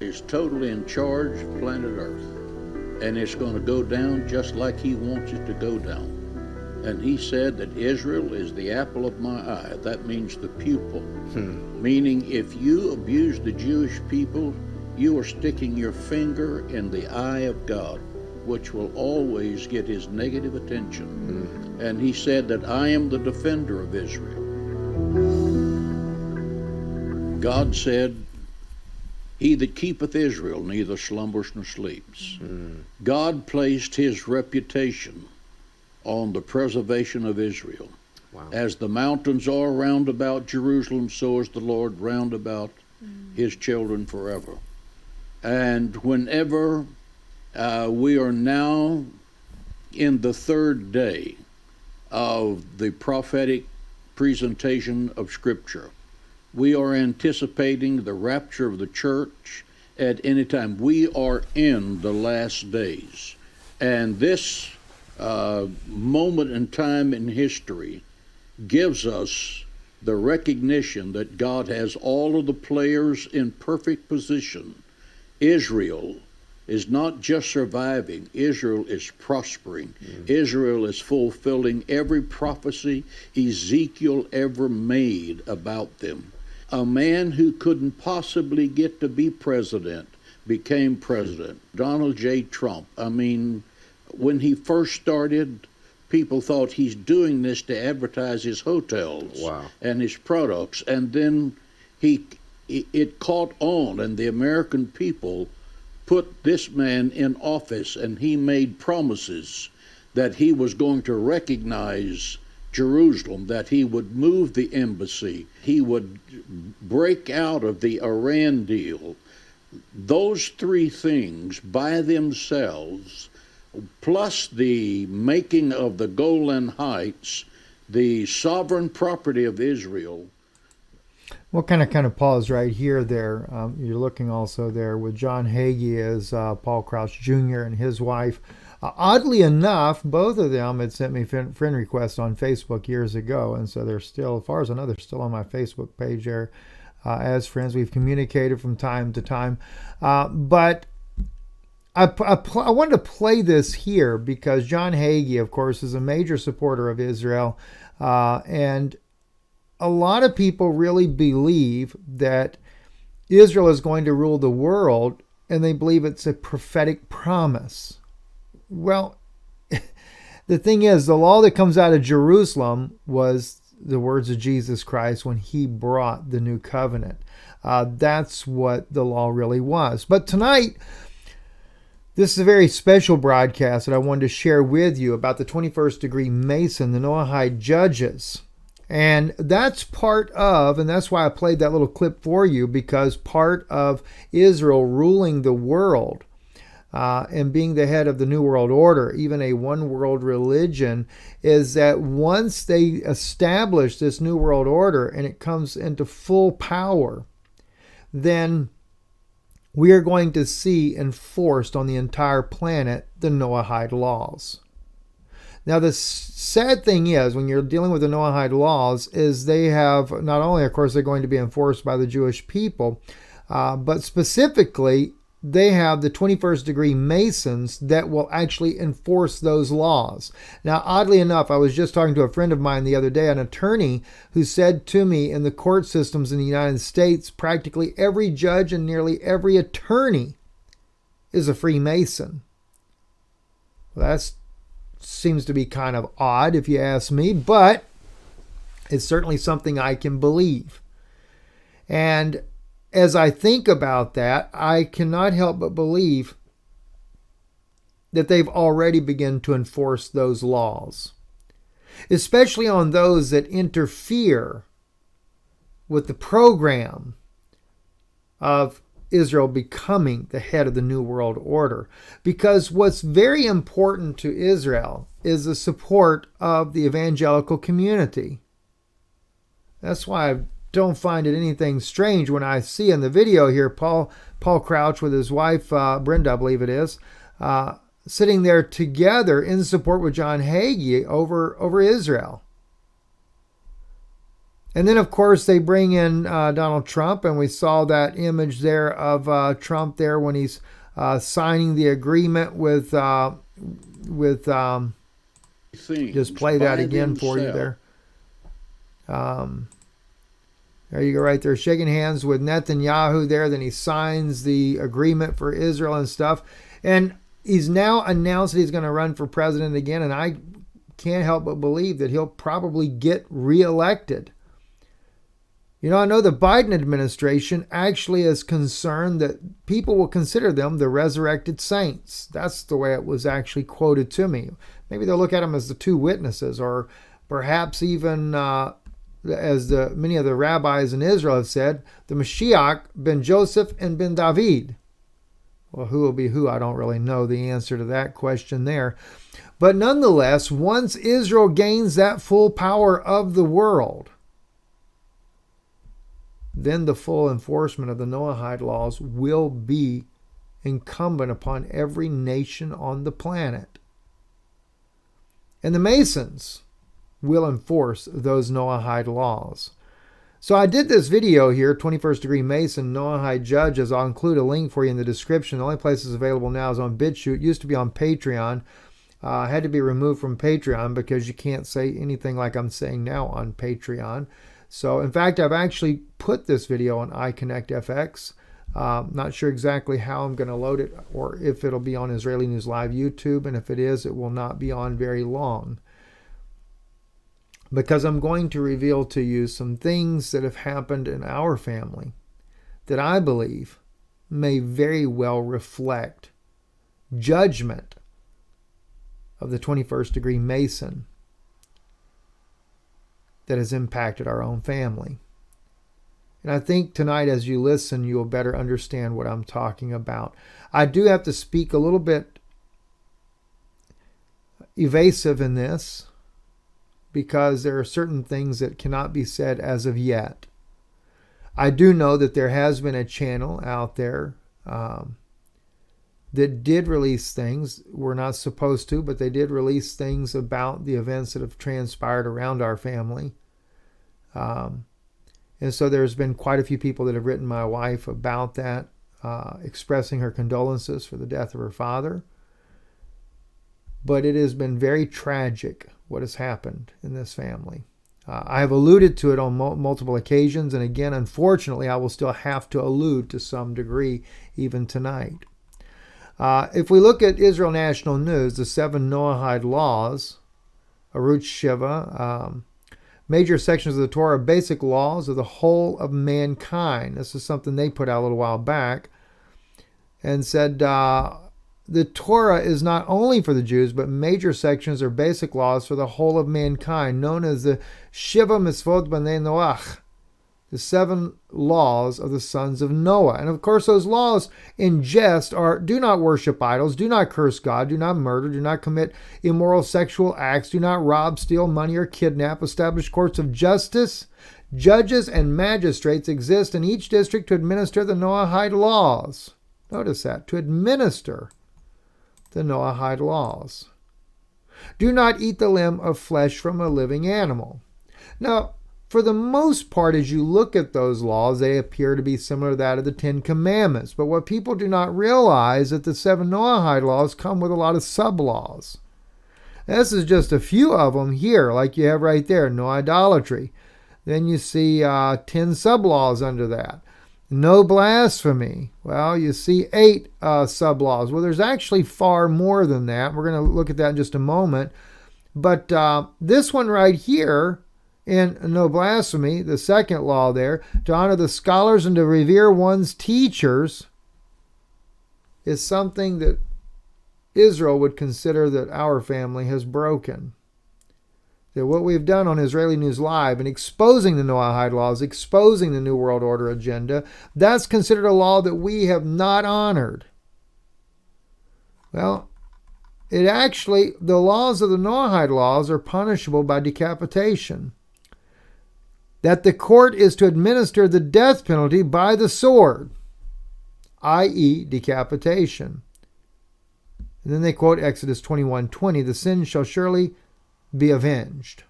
is totally in charge of planet Earth. And it's going to go down just like he wants it to go down. And he said that Israel is the apple of my eye. That means the pupil. Meaning if you abuse the Jewish people, you are sticking your finger in the eye of God, which will always get his negative attention. And he said that I am the defender of Israel. God said, he that keepeth Israel neither slumbers nor sleeps. God placed his reputation on the preservation of Israel. Wow. As the mountains are round about Jerusalem, so is the Lord round about his children forever. And whenever we are now in the third day of the prophetic presentation of Scripture, we are anticipating the rapture of the church at any time. We are in the last days. And this moment in time in history gives us the recognition that God has all of the players in perfect position. Israel is not just surviving, Israel is prospering. Israel is fulfilling every prophecy Ezekiel ever made about them. A man who couldn't possibly get to be president became president. Donald J. Trump. I mean, when he first started, people thought he's doing this to advertise his hotels and his products. And then it caught on, and the American people put this man in office, and he made promises that he was going to recognize Jerusalem, that he would move the embassy, he would break out of the Iran deal. Those three things by themselves, plus the making of the Golan Heights, the sovereign property of Israel. We'll kind of pause right here there. You're looking also there with John Hagee as Paul Crouch Jr. and his wife. Oddly enough, both of them had sent me friend requests on Facebook years ago, and so they're still, as far as I know, they're still on my Facebook page there as friends. We've communicated from time to time. But I wanted to play this here because John Hagee, of course, is a major supporter of Israel, and a lot of people really believe that Israel is going to rule the world, and they believe it's a prophetic promise. Well, the thing is, the law that comes out of Jerusalem was the words of Jesus Christ when he brought the new covenant. That's what the law really was. But tonight, this is a very special broadcast that I wanted to share with you about the 21st degree Mason, the Noahide judges. And that's part of, and that's why I played that little clip for you, because part of Israel ruling the world and being the head of the New World Order, even a one world religion, is that once they establish this New World Order and it comes into full power, then we are going to see enforced on the entire planet the Noahide laws. Now, the sad thing is, when you're dealing with the Noahide laws, is they have, not only, of course, they're going to be enforced by the Jewish people, but specifically, they have the 21st degree Masons that will actually enforce those laws. Now, oddly enough, I was just talking to a friend of mine the other day, an attorney, who said to me, in the court systems in the United States, practically every judge and nearly every attorney is a Freemason. Well, that seems to be kind of odd if you ask me, but it's certainly something I can believe. And as I think about that, I cannot help but believe that they've already begun to enforce those laws, especially on those that interfere with the program of Israel becoming the head of the New World Order. Because what's very important to Israel is the support of the evangelical community. That's why I don't find it anything strange when I see in the video here Paul Crouch with his wife, Brenda, I believe it is, sitting there together in support with John Hagee over Israel. And then, of course, they bring in Donald Trump, and we saw that image there of Trump there when he's signing the agreement with just play that again for you there. There you go right there, shaking hands with Netanyahu there. Then he signs the agreement for Israel and stuff. And he's now announced that he's going to run for president again. And I can't help but believe that he'll probably get reelected. You know, I know the Biden administration actually is concerned that people will consider them the resurrected saints. That's the way it was actually quoted to me. Maybe they'll look at them as the two witnesses, or perhaps even as many of the rabbis in Israel have said, the Mashiach, ben Joseph, and ben David. Well, who will be who? I don't really know the answer to that question there. But nonetheless, once Israel gains that full power of the world, then the full enforcement of the Noahide laws will be incumbent upon every nation on the planet. And the Masons will enforce those Noahide laws. So I did this video here, 21st Degree Mason, Noahide Judges. I'll include a link for you in the description. The only place it's available now is on BitChute. It used to be on Patreon. Had to be removed from Patreon because you can't say anything like I'm saying now on Patreon. So, in fact, I've actually put this video on iConnectFX. Not sure exactly how I'm going to load it or if it'll be on Israeli News Live YouTube. And if it is, it will not be on very long, because I'm going to reveal to you some things that have happened in our family that I believe may very well reflect judgment of the 21st Degree Mason that has impacted our own family. And I think tonight as you listen, you will better understand what I'm talking about. I do have to speak a little bit evasive in this, because there are certain things that cannot be said as of yet. I do know that there has been a channel out there that did release things. We're not supposed to, but they did release things about the events that have transpired around our family. And so there's been quite a few people that have written my wife about that, expressing her condolences for the death of her father. But it has been very tragic what has happened in this family. I have alluded to it on multiple occasions, and again, unfortunately, I will still have to allude to some degree even tonight. If we look at Israel National News, the 7 Noahide laws, Arutz Shiva, major sections of the Torah, basic laws of the whole of mankind. This is something they put out a little while back, and said the Torah is not only for the Jews, but major sections are basic laws for the whole of mankind, known as the Shiva Mitzvot B'nai Noach, the 7 laws of the sons of Noah. And of course, those laws in jest are: do not worship idols, do not curse God, do not murder, do not commit immoral sexual acts, do not rob, steal money, or kidnap. Establish courts of justice. Judges and magistrates exist in each district to administer the Noahide laws. Notice that, to administer the Noahide laws. Do not eat the limb of flesh from a living animal. Now, for the most part, as you look at those laws, they appear to be similar to that of the 10 Commandments. But what people do not realize is that the 7 Noahide laws come with a lot of sub-laws. This is just a few of them here, like you have right there, no idolatry. Then you see 10 sub-laws under that. No blasphemy. Well, you see 8 sub-laws. Well, there's actually far more than that. We're going to look at that in just a moment. But this one right here, in no blasphemy, the second law there, to honor the scholars and to revere one's teachers, is something that Israel would consider that our family has broken. That what we've done on Israeli News Live and exposing the Noahide laws, exposing the New World Order agenda, that's considered a law that we have not honored. Well, it actually, the laws of the Noahide laws are punishable by decapitation. That the court is to administer the death penalty by the sword, i.e. decapitation. And then they quote Exodus 21:20, the sin shall surely be avenged.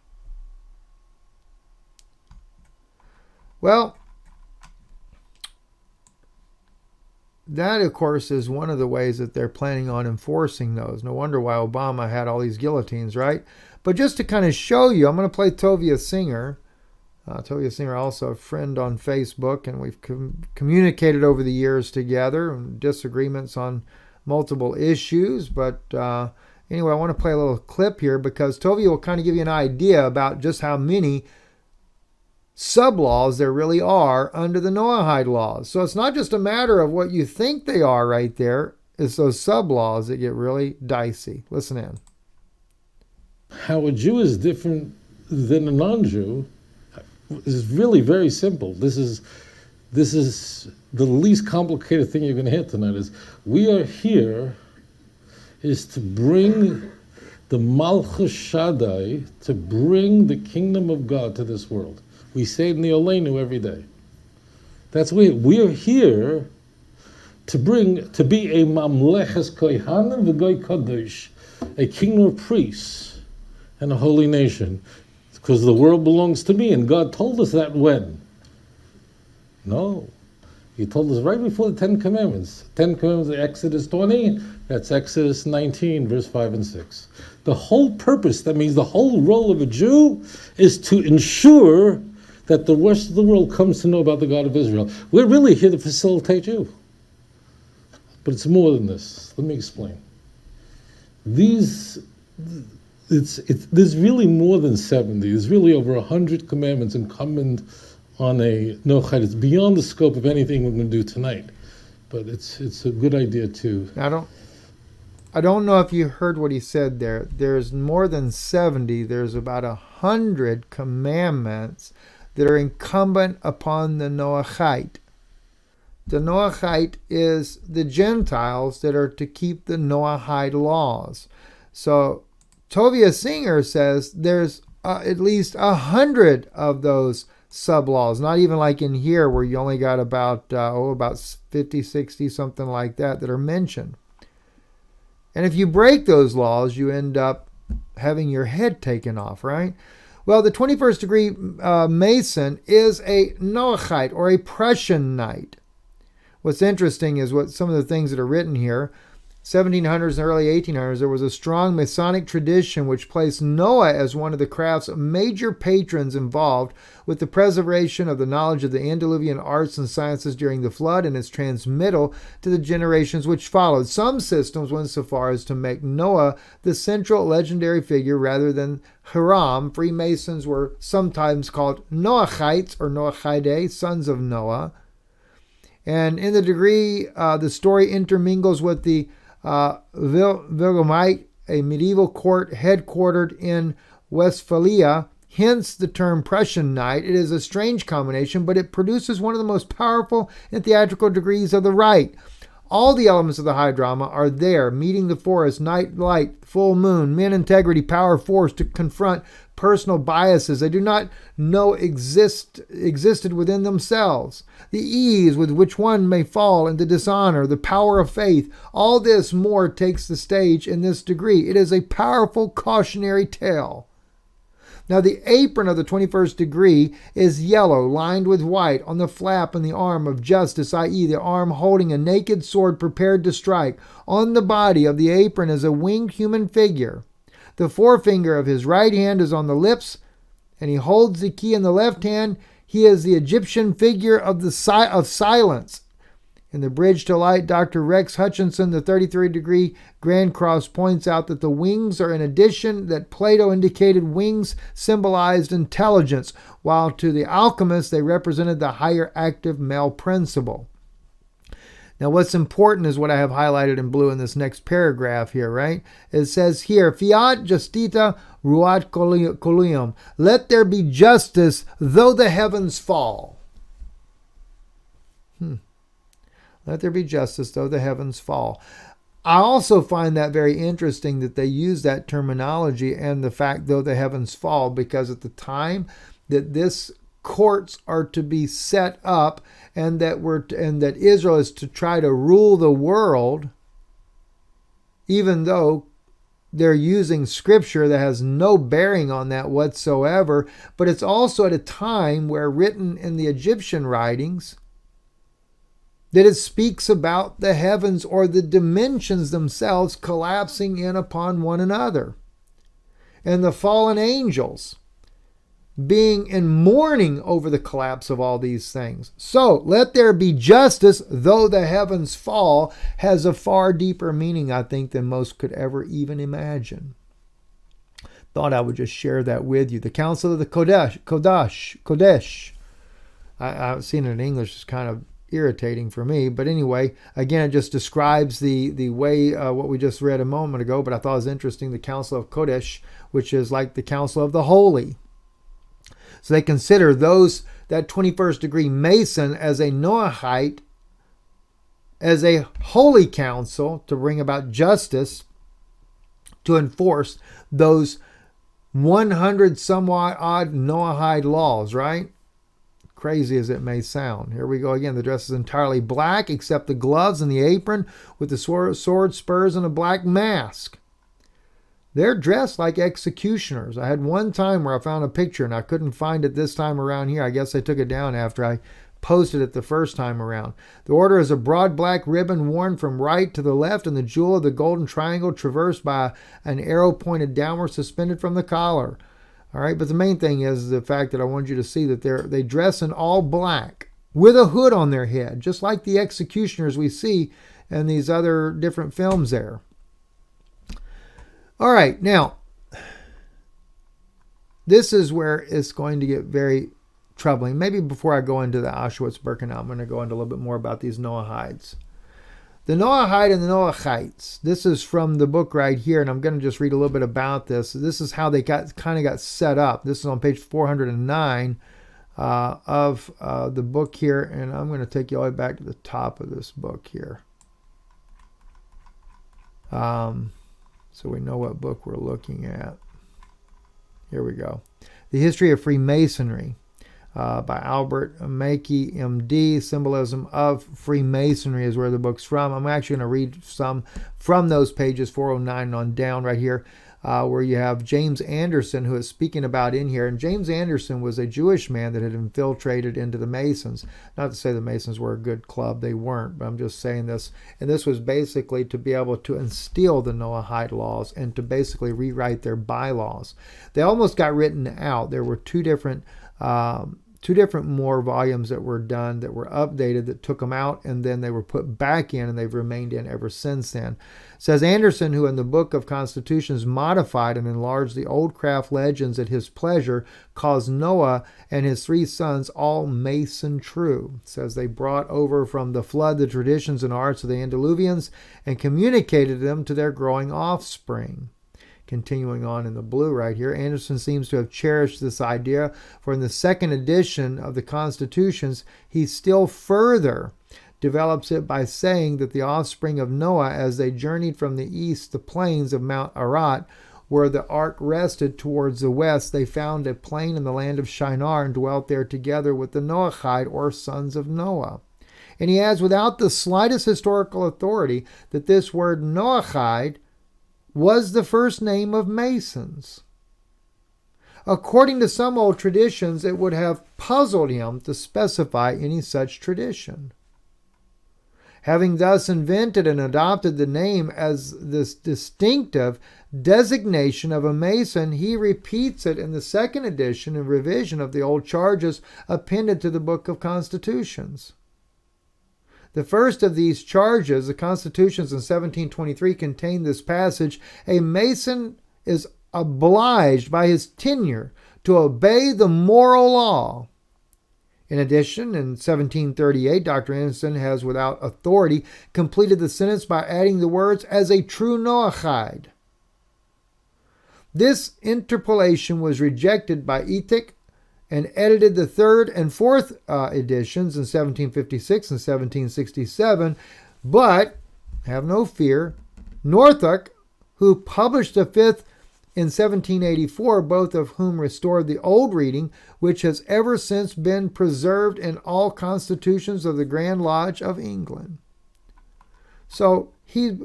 Well, that, of course, is one of the ways that they're planning on enforcing those. No wonder why Obama had all these guillotines, right? But just to kind of show you, I'm going to play Tovia Singer. Tovia Singer, also a friend on Facebook, and we've communicated over the years together, and disagreements on multiple issues. But anyway, I want to play a little clip here because Tovia will kind of give you an idea about just how many sub-laws there really are under the Noahide laws. So it's not just a matter of what you think they are right there. It's those sub-laws that get really dicey. Listen in. How a Jew is different than a non-Jew is really very simple. This is the least complicated thing you're going to hear tonight. Is we are here is to bring the Malchus Shaddai, to bring the kingdom of God to this world. We say it in the Olenu every day. That's we are here to be a Mamleches Kohanim v'Goy Kadosh, a kingdom of priests and a holy nation, because the world belongs to me, and God told us that when? No. He told us right before the Ten Commandments. Ten Commandments, Exodus 20, that's Exodus 19, verse 5 and 6. The whole purpose, that means the whole role of a Jew, is to ensure that the rest of the world comes to know about the God of Israel. We're really here to facilitate you. But it's more than this. Let me explain. There's really more than 70. There's really over 100 commandments incumbent on a Noachide. It's beyond the scope of anything we're going to do tonight. But it's a good idea too. I don't know if you heard what he said there. There's more than 70. There's about 100 commandments that are incumbent upon the Noachite. The Noachite is the Gentiles that are to keep the Noahide laws. So Tovia Singer says there's at least 100 of those sub-laws, not even like in here where you only got about 50, 60, something like that are mentioned. And if you break those laws, you end up having your head taken off, right? Well, the 21st degree Mason is a Noachite or a Prussianite. What's interesting is what some of the things that are written here. 1700s and early 1800s, there was a strong Masonic tradition which placed Noah as one of the craft's major patrons involved with the preservation of the knowledge of the antediluvian arts and sciences during the flood and its transmittal to the generations which followed. Some systems went so far as to make Noah the central legendary figure rather than Hiram. Freemasons were sometimes called Noachites or Noachide, sons of Noah. And in the degree, the story intermingles with the Wilhelmite, a medieval court headquartered in Westphalia, hence the term Prussian Knight. It is a strange combination, but it produces one of the most powerful and theatrical degrees of the rite. All the elements of the high drama are there, meeting the forest, night light, full moon, men integrity, power, force to confront personal biases they do not know existed within themselves, the ease with which one may fall into dishonor, the power of faith. All this more takes the stage in this degree. It is a powerful cautionary tale. Now the apron of the 21st degree is yellow, lined with white, on the flap and the arm of justice, i.e. the arm holding a naked sword prepared to strike. On the body of the apron is a winged human figure. The forefinger of his right hand is on the lips, and he holds the key in the left hand. He is the Egyptian figure of silence. In the Bridge to Light, Dr. Rex Hutchinson, the 33rd degree Grand Cross, points out that the wings are an addition, that Plato indicated wings symbolized intelligence, while to the alchemists they represented the higher active male principle. Now what's important is what I have highlighted in blue in this next paragraph here, right? It says here, Fiat justita ruat colium. Let there be justice though the heavens fall. Let there be justice though the heavens fall. I also find that very interesting that they use that terminology and the fact though the heavens fall, because at the time that this courts are to be set up and that Israel is to try to rule the world, even though they're using scripture that has no bearing on that whatsoever, but it's also at a time where, written in the Egyptian writings, that it speaks about the heavens or the dimensions themselves collapsing in upon one another, and the fallen angels being in mourning over the collapse of all these things. So, let there be justice, though the heavens fall, has a far deeper meaning, I think, than most could ever even imagine. Thought I would just share that with you. The Council of the Kodesh. I've seen it in English. It's kind of irritating for me. But anyway, again, it just describes the way what we just read a moment ago, but I thought it was interesting. The Council of Kodesh, which is like the Council of the Holy. So they consider that 21st degree Mason as a Noahite, as a holy council to bring about justice, to enforce those 100 somewhat odd Noahide laws, right? Crazy as it may sound. Here we go again. The dress is entirely black except the gloves and the apron with the sword, spurs, and a black mask. They're dressed like executioners. I had one time where I found a picture and I couldn't find it this time around here. I guess I took it down after I posted it the first time around. The order is a broad black ribbon worn from right to the left, and the jewel of the golden triangle traversed by an arrow pointed downward suspended from the collar. All right, but the main thing is the fact that I want you to see that they dress in all black with a hood on their head, just like the executioners we see in these other different films there. All right, now, this is where it's going to get very troubling. Maybe before I go into the Auschwitz-Birkenau, I'm going to go into a little bit more about these Noahides. The Noahide and the Noachites. This is from the book right here, and I'm going to just read a little bit about this. This is how they got set up. This is on page 409 of the book here, and I'm going to take you all the way back to the top of this book here. So we know what book we're looking at. Here we go. The History of Freemasonry by Albert Mackey, MD. Symbolism of Freemasonry is where the book's from. I'm actually going to read some from those pages, 409 on down right here, where you have James Anderson, who is speaking about in here. And James Anderson was a Jewish man that had infiltrated into the Masons. Not to say the Masons were a good club. They weren't, but I'm just saying this. And this was basically to be able to instill the Noahide laws and to basically rewrite their bylaws. They almost got written out. There were two different more volumes that were done, that were updated, that took them out, and then they were put back in, and they've remained in ever since then. It says Anderson, who in the Book of Constitutions modified and enlarged the old craft legends at his pleasure, caused Noah and his 3 sons all Mason true. It says they brought over from the flood the traditions and arts of the antediluvians and communicated them to their growing offspring. Continuing on in the blue right here, Anderson seems to have cherished this idea, for in the second edition of the Constitutions, he still further develops it by saying that the offspring of Noah, as they journeyed from the east, the plains of Mount Ararat, where the ark rested towards the west, they found a plain in the land of Shinar and dwelt there together with the Noahide, or sons of Noah. And he adds, without the slightest historical authority, that this word Noahide was the first name of Masons. According to some old traditions, it would have puzzled him to specify any such tradition. Having thus invented and adopted the name as this distinctive designation of a Mason, he repeats it in the second edition and revision of the old charges appended to the Book of Constitutions. The first of these charges, the Constitutions in 1723, contained this passage: a Mason is obliged by his tenure to obey the moral law. In addition, in 1738, Dr. Anderson has, without authority, completed the sentence by adding the words, as a true Noahide. This interpolation was rejected by Ethic and edited the third and fourth editions in 1756 and 1767, but, have no fear, Northup, who published the fifth in 1784, both of whom restored the old reading, which has ever since been preserved in all constitutions of the Grand Lodge of England. So he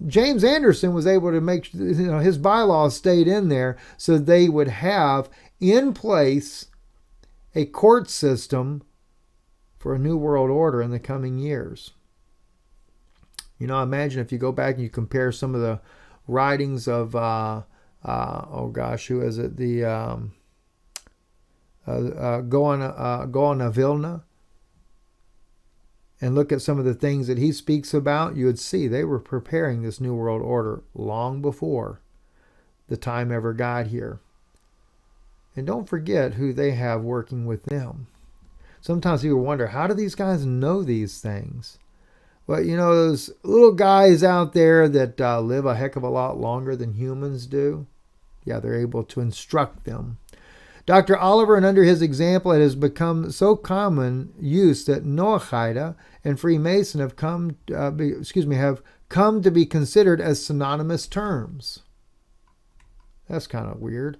James Anderson was able to make, his bylaws stayed in there so they would have in place a court system for a new world order in the coming years. Imagine if you go back and you compare some of the writings of, who is it? The Gaon Vilna, and look at some of the things that he speaks about, you would see they were preparing this new world order long before the time ever got here. And don't forget who they have working with them. Sometimes people wonder, how do these guys know these things? Well, those little guys out there that live a heck of a lot longer than humans do, yeah, they're able to instruct them. Dr. Oliver, and under his example, it has become so common use that Noahide and Freemason have come to be considered as synonymous terms. That's kind of weird.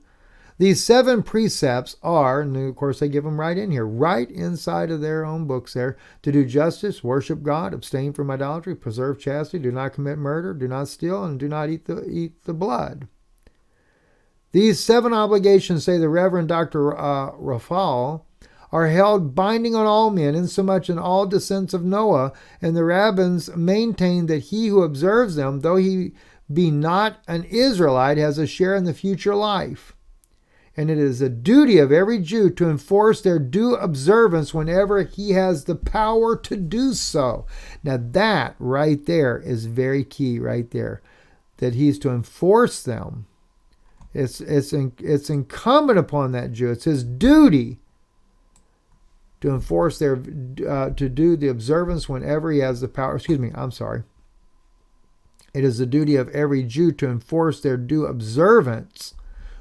These 7 precepts are, and of course they give them right in here, right inside of their own books there: to do justice, worship God, abstain from idolatry, preserve chastity, do not commit murder, do not steal, and do not eat the blood. These 7 obligations, say the Reverend Dr. Rafal, are held binding on all men, insomuch in all descendants of Noah, and the rabbins maintain that he who observes them, though he be not an Israelite, has a share in the future life. And it is a duty of every Jew to enforce their due observance whenever he has the power to do so. Now that right there is very key right there, that he's to enforce them. It's incumbent upon that Jew. It's his duty to enforce to do the observance whenever he has the power. It is the duty of every Jew to enforce their due observance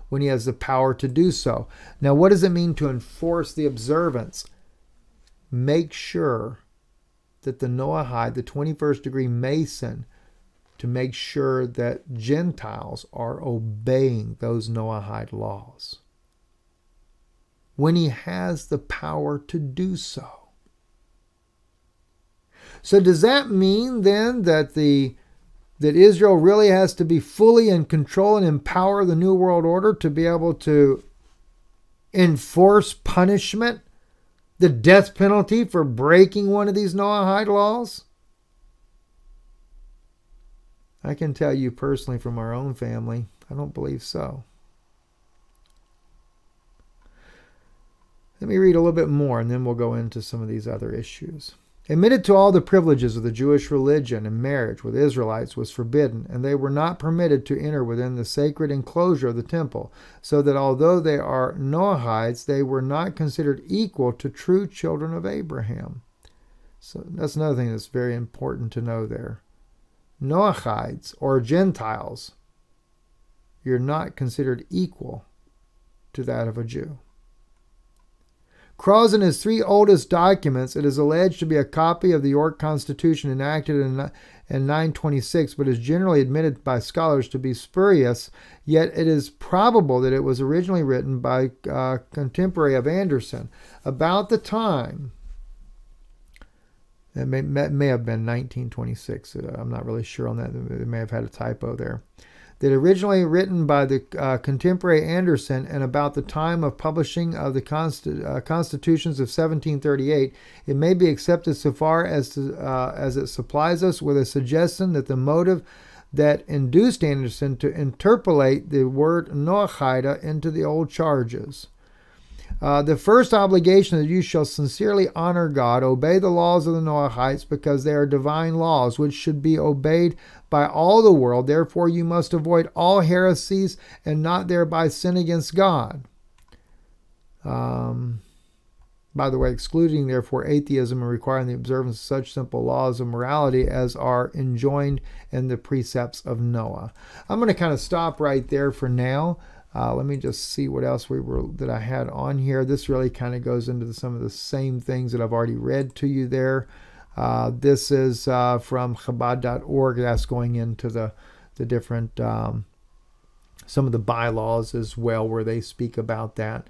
when he has the power to do so. Now, what does it mean to enforce the observance? Make sure that the Noahide, the 21st degree Mason, to make sure that Gentiles are obeying those Noahide laws when he has the power to do so. So does that mean then that Israel really has to be fully in control and empower the New World Order to be able to enforce punishment, the death penalty for breaking one of these Noahide laws? I can tell you personally from our own family, I don't believe so. Let me read a little bit more and then we'll go into some of these other issues. Admitted to all the privileges of the Jewish religion, and marriage with Israelites was forbidden, and they were not permitted to enter within the sacred enclosure of the temple, so that although they are Noahides, they were not considered equal to true children of Abraham. So that's another thing that's very important to know there. Noahides, or Gentiles, you're not considered equal to that of a Jew. Cross in his 3 oldest documents, it is alleged to be a copy of the York Constitution enacted in 926, but is generally admitted by scholars to be spurious, yet it is probable that it was originally written by a contemporary of Anderson about the time. It may have been 1926. I'm not really sure on that. They may have had a typo there. That originally written by the contemporary Anderson and about the time of publishing of the constitutions of 1738, it may be accepted so far as it supplies us with a suggestion that the motive that induced Anderson to interpolate the word Noahide into the old charges. The first obligation that you shall sincerely honor God, obey the laws of the Noahites, because they are divine laws, which should be obeyed by all the world. Therefore you must avoid all heresies and not thereby sin against God. By the way, excluding therefore atheism and requiring the observance of such simple laws of morality as are enjoined in the precepts of Noah. I'm going to kind of stop right there for now. Let me just see what else that I had on here. This really kind of goes into some of the same things that I've already read to you there. This is from Chabad.org. That's going into the different, some of the bylaws as well, where they speak about that.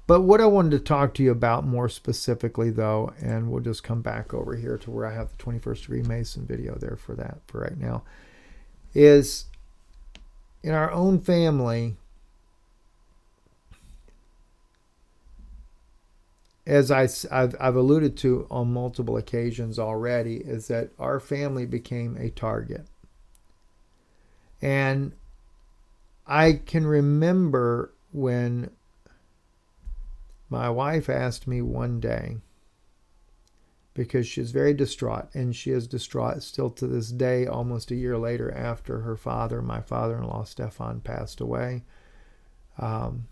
But what I wanted to talk to you about more specifically, though, and we'll just come back over here to where I have the 21st degree Mason video there for that for right now, is in our own family, as I've alluded to on multiple occasions already, is that our family became a target. And I can remember when my wife asked me one day, because she's very distraught, and she is distraught still to this day, almost a year later after her father, my father-in-law Stefan, passed away. And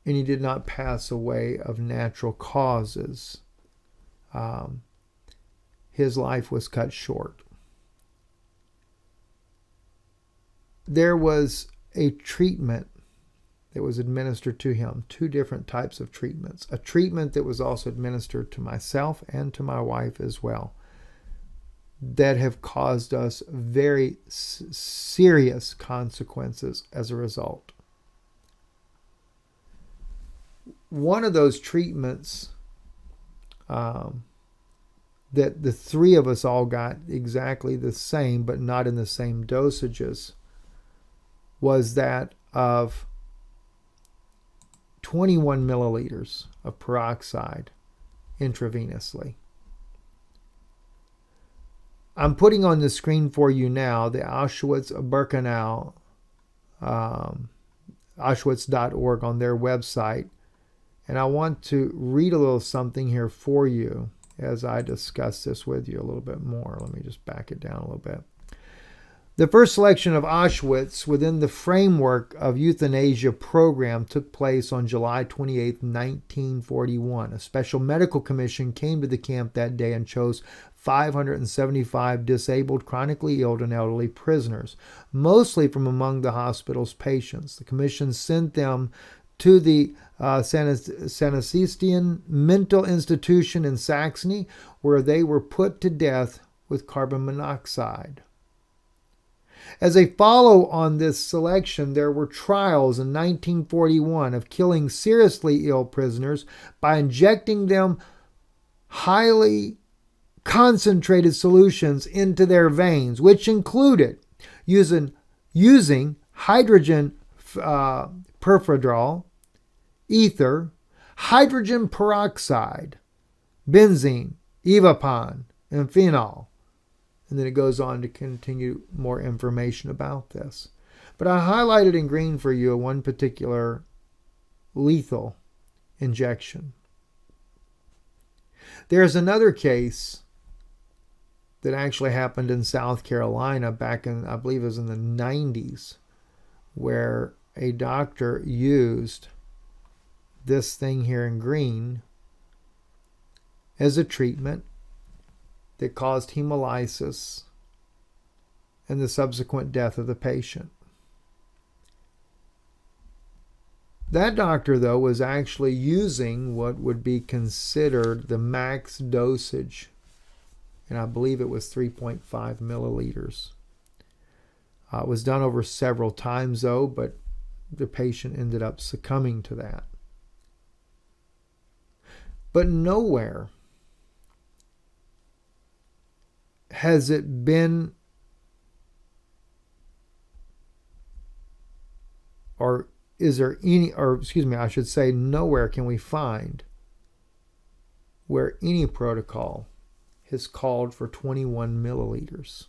he did not pass away of natural causes. His life was cut short. There was a treatment that was administered to him, two different types of treatments. A treatment that was also administered to myself and to my wife as well, that have caused us very serious consequences as a result. One of those treatments that the three of us all got exactly the same, but not in the same dosages, was that of 21 milliliters of peroxide intravenously. I'm putting on the screen for you now the Auschwitz-Birkenau, Auschwitz.org on their website. And I want to read a little something here for you as I discuss this with you a little bit more. Let me just back it down a little bit. The first selection of Auschwitz within the framework of euthanasia program took place on July 28, 1941. A special medical commission came to the camp that day and chose 575 disabled, chronically ill, and elderly prisoners, mostly from among the hospital's patients. The commission sent them to the Sanitarian Mental Institution in Saxony, where they were put to death with carbon monoxide. As a follow on this selection, there were trials in 1941 of killing seriously ill prisoners by injecting them highly concentrated solutions into their veins, which included using hydrogen perfidrol, ether, hydrogen peroxide, benzene, Evapon, and phenol. And then it goes on to continue more information about this. But I highlighted in green for you one particular lethal injection. There's another case that actually happened in South Carolina back in, I believe it was in the 90s, where a doctor used this thing here in green as a treatment that caused hemolysis and the subsequent death of the patient. That doctor, though, was actually using what would be considered the max dosage, and I believe it was 3.5 milliliters. It was done over several times, though, but the patient ended up succumbing to that. But nowhere has it been, or is there any, or excuse me, I should say, nowhere can we find where any protocol has called for 21 milliliters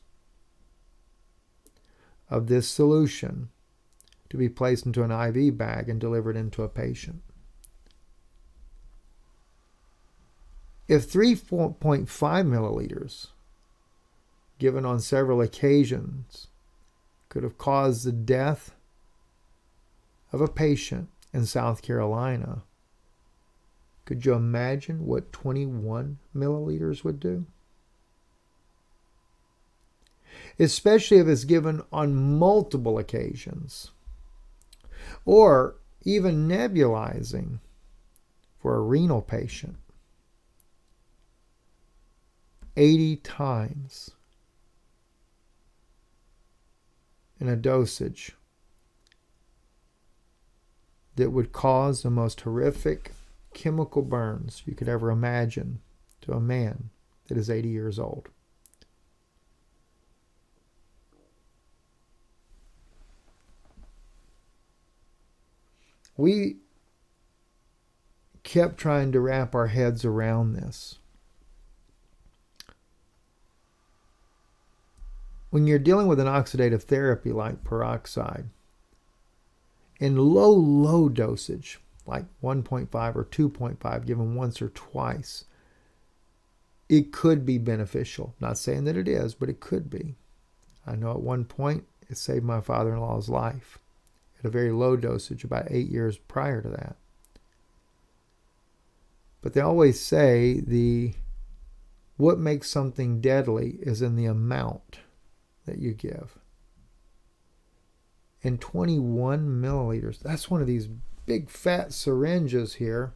of this solution to be placed into an IV bag and delivered into a patient. If 3.5 milliliters given on several occasions could have caused the death of a patient in South Carolina, could you imagine what 21 milliliters would do? Especially if it's given on multiple occasions, or even nebulizing for a renal patient 80 times in a dosage that would cause the most horrific chemical burns you could ever imagine to a man that is 80 years old. we kept trying to wrap our heads around this. When you're dealing with an oxidative therapy like peroxide, in low dosage, like 1.5 or 2.5 given once or twice, it could be beneficial. Not saying that it is, but it could be. I know at one point it saved my father-in-law's life at a very low dosage about 8 years prior to that. But they always say what makes something deadly is in the amount that you give. And 21 milliliters, that's one of these big fat syringes here.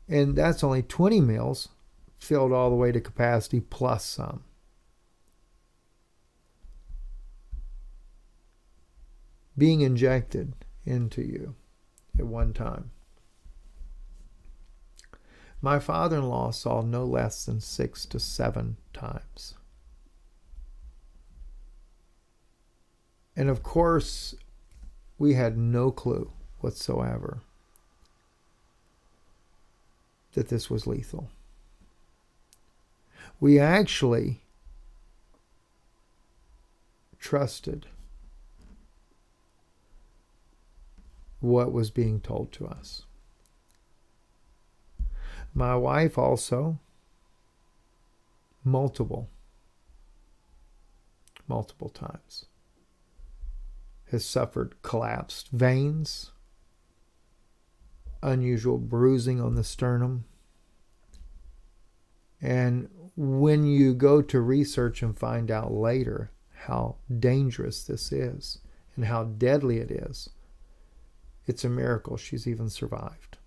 And that's only 20 mils filled all the way to capacity plus some. Being injected into you at one time. My father-in-law saw no less than 6 to 7 times. And of course, we had no clue whatsoever that this was lethal. We actually trusted what was being told to us. My wife also, multiple times, has suffered collapsed veins, unusual bruising on the sternum. And when you go to research and find out later how dangerous this is and how deadly it is, it's a miracle she's even survived.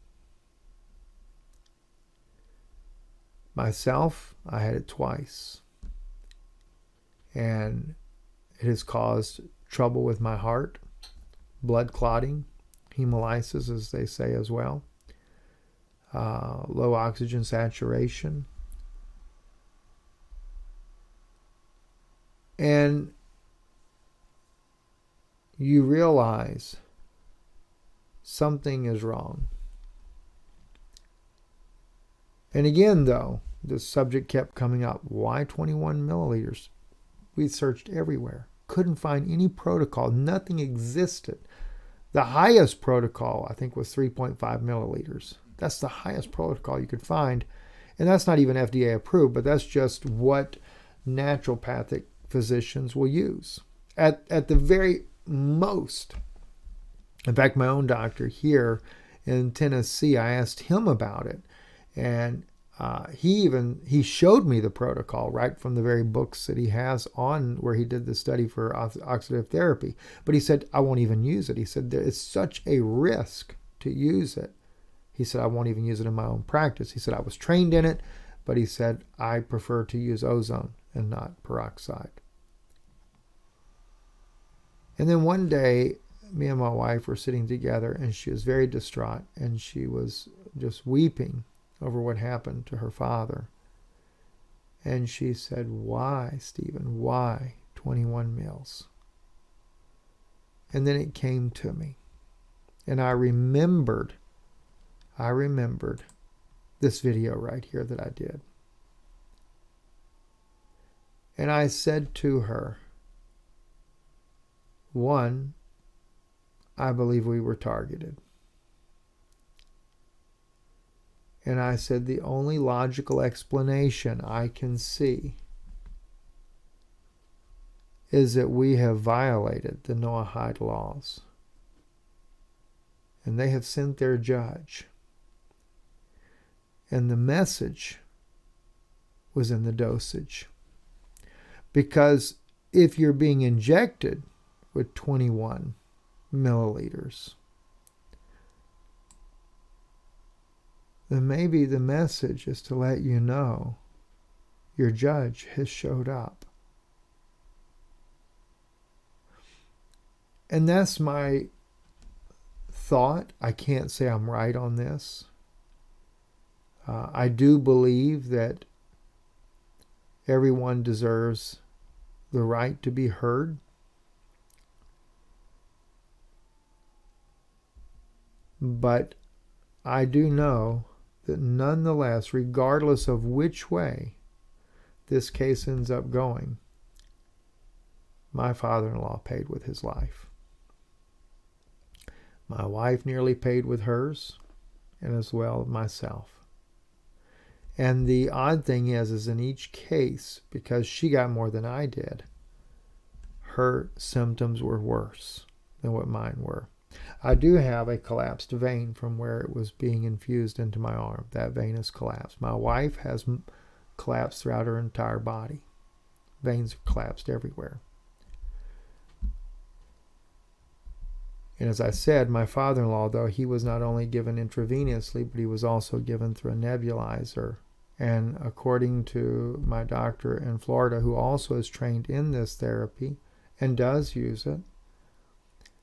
Myself, I had it twice. And it has caused trouble with my heart, blood clotting, hemolysis, as they say as well, low oxygen saturation. And you realize something is wrong. And again, though, the subject kept coming up. Why 21 milliliters? We searched everywhere. Couldn't find any protocol. Nothing existed. The highest protocol, I think, was 3.5 milliliters. That's the highest protocol you could find. And that's not even FDA approved, but that's just what naturopathic physicians will use. At the very most. In fact, my own doctor here in Tennessee, I asked him about it. And he showed me the protocol right from the very books that he has on where he did the study for oxidative therapy. But he said, I won't even use it. He said, it's such a risk to use it. He said, I won't even use it in my own practice. He said, I was trained in it, but he said, I prefer to use ozone and not peroxide. And then one day, me and my wife were sitting together and she was very distraught and she was just weeping over what happened to her father. And she said, why, Stephen? Why 21 mils? And then it came to me. And I remembered this video right here that I did. And I said to her, one, I believe we were targeted. And I said, the only logical explanation I can see is that we have violated the Noahide laws. And they have sent their judge. And the message was in the dosage. Because if you're being injected with 21 milliliters, then maybe the message is to let you know your judge has showed up. And that's my thought. I can't say I'm right on this. I do believe that everyone deserves the right to be heard. But I do know that nonetheless, regardless of which way this case ends up going, my father-in-law paid with his life. My wife nearly paid with hers, and as well myself. And the odd thing is in each case, because she got more than I did, her symptoms were worse than what mine were. I do have a collapsed vein from where it was being infused into my arm. That vein is collapsed. My wife has collapsed throughout her entire body. Veins are collapsed everywhere. And as I said, my father-in-law, though, he was not only given intravenously, but he was also given through a nebulizer. And according to my doctor in Florida, who also is trained in this therapy and does use it,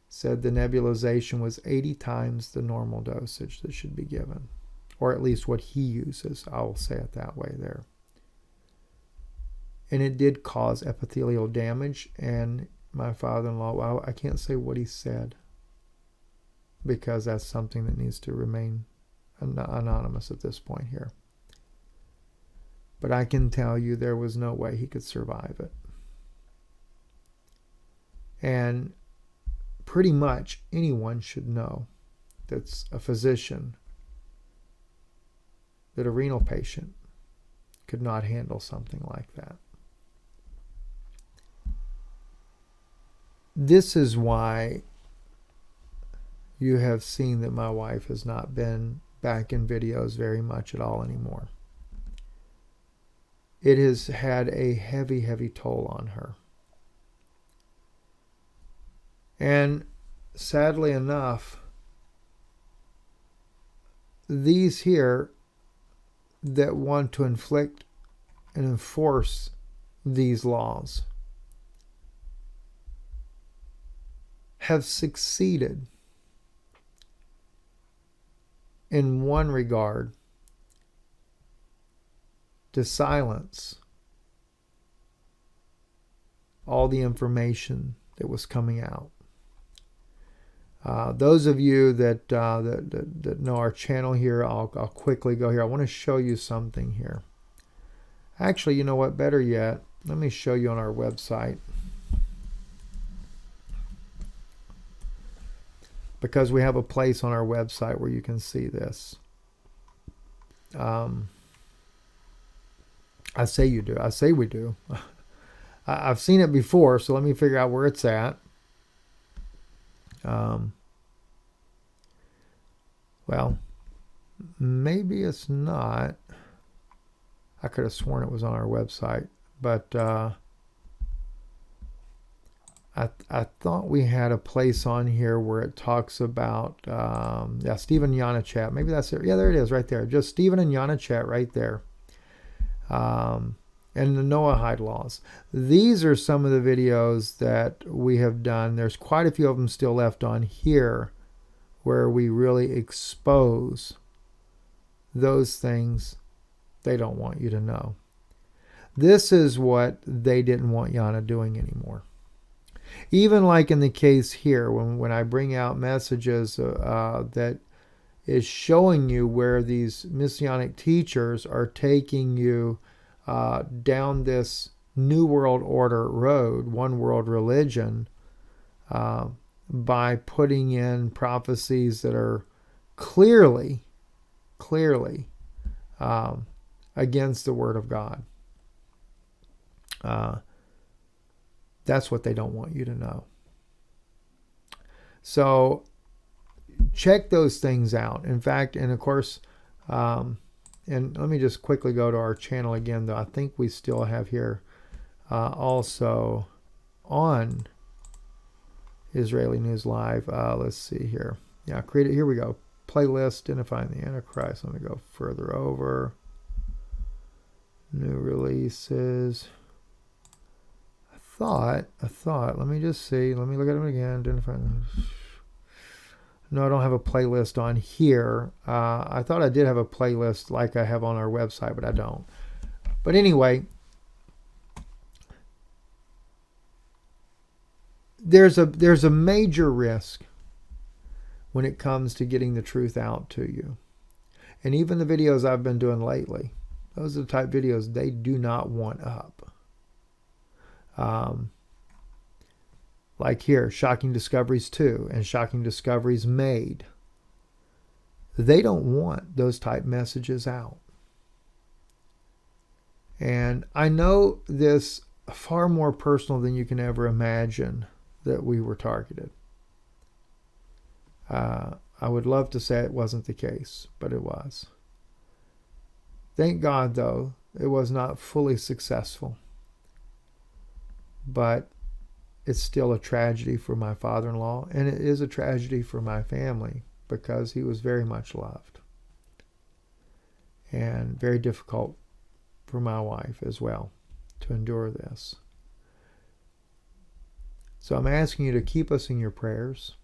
said the nebulization was 80 times the normal dosage that should be given. Or at least what he uses. I will say it that way there. And it did cause epithelial damage. And my father-in-law, well, I can't say what he said, because that's something that needs to remain anonymous at this point here. But I can tell you there was no way he could survive it. And pretty much anyone should know, that's a physician, that a renal patient could not handle something like that. This is why you have seen that my wife has not been back in videos very much at all anymore. It has had a heavy, heavy toll on her. And sadly enough, these here that want to inflict and enforce these laws have succeeded in one regard, to silence all the information that was coming out. Those of you that know our channel here, I'll quickly go here. I want to show you something here. Actually, you know what? Better yet, let me show you on our website. Because we have a place on our website where you can see this. I say you do. I say we do. I've seen it before, so let me figure out where it's at. Well, maybe it's not. I could have sworn it was on our website, but I thought we had a place on here where it talks about Stephen Yanachat. Maybe that's it. Yeah, there it is, right there. Just Stephen and Yanachat right there. And the Noahide laws. These are some of the videos that we have done. There's quite a few of them still left on here where we really expose those things they don't want you to know. This is what they didn't want Yana doing anymore. Even like in the case here, when I bring out messages that is showing you where these Messianic teachers are taking you down this New World Order road, one world religion, by putting in prophecies that are clearly against the Word of God. That's what they don't want you to know. So check those things out. In fact, and of course, and let me just quickly go to our channel again, though. I think we still have here also on Israeli News Live. Let's see here. Yeah, create it. Here we go. Playlist, identifying the Antichrist. Let me go further over. New releases. I thought, let me just see. Let me look at them again. Identifying. No, I don't have a playlist on here. I thought I did have a playlist like I have on our website, but I don't. But anyway, there's a major risk when it comes to getting the truth out to you. And even the videos I've been doing lately, those are the type videos they do not want up. Like here, Shocking Discoveries 2 and Shocking Discoveries Made. They don't want those type messages out. And I know this far more personal than you can ever imagine that we were targeted. I would love to say it wasn't the case, but it was. Thank God, though, it was not fully successful. But it's still a tragedy for my father-in-law, and it is a tragedy for my family because he was very much loved. And very difficult for my wife as well to endure this. So I'm asking you to keep us in your prayers.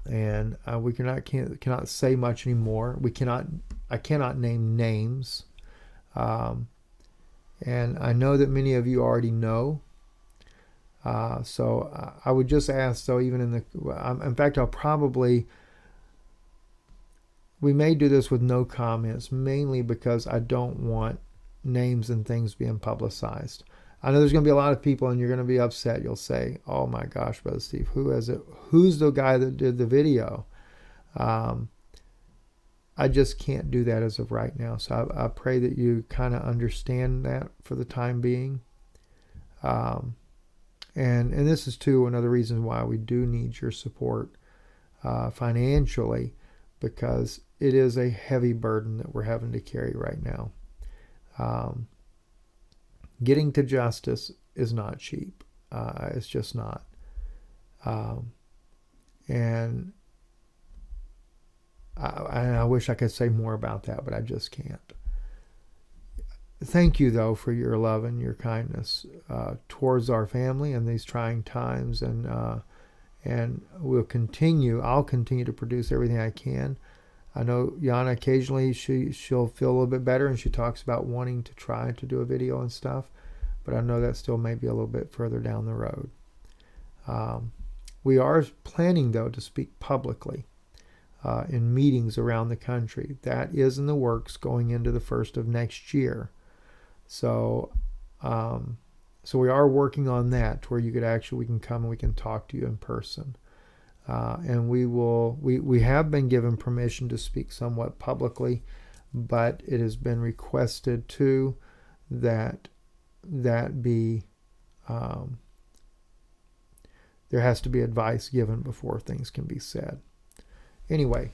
And we cannot say much anymore. I cannot name names. And I know that many of you already know. So I would just ask, though, even in fact, we may do this with no comments, mainly because I don't want names and things being publicized. I know there's going to be a lot of people, and you're going to be upset. You'll say, "Oh my gosh, Brother Steve, who is it? Who's the guy that did the video?" I just can't do that as of right now. So I pray that you kind of understand that for the time being. And this is too another reason why we do need your support financially, because it is a heavy burden that we're having to carry right now. Getting to justice is not cheap. It's just not. And I wish I could say more about that, but I just can't. Thank you, though, for your love and your kindness towards our family in these trying times, and I'll continue to produce everything I can. I know Yana occasionally she'll feel a little bit better, and she talks about wanting to try to do a video and stuff, but I know that still may be a little bit further down the road. We are planning, though, to speak publicly in meetings around the country. That is in the works going into the first of next year. So we are working on that, to where we can come and we can talk to you in person. And we have been given permission to speak somewhat publicly, but it has been requested too that be there has to be advice given before things can be said. Anyway,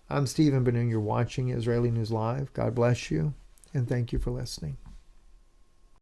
I'm Stephen Benoon. You're watching Israeli News Live. God bless you, and thank you for listening.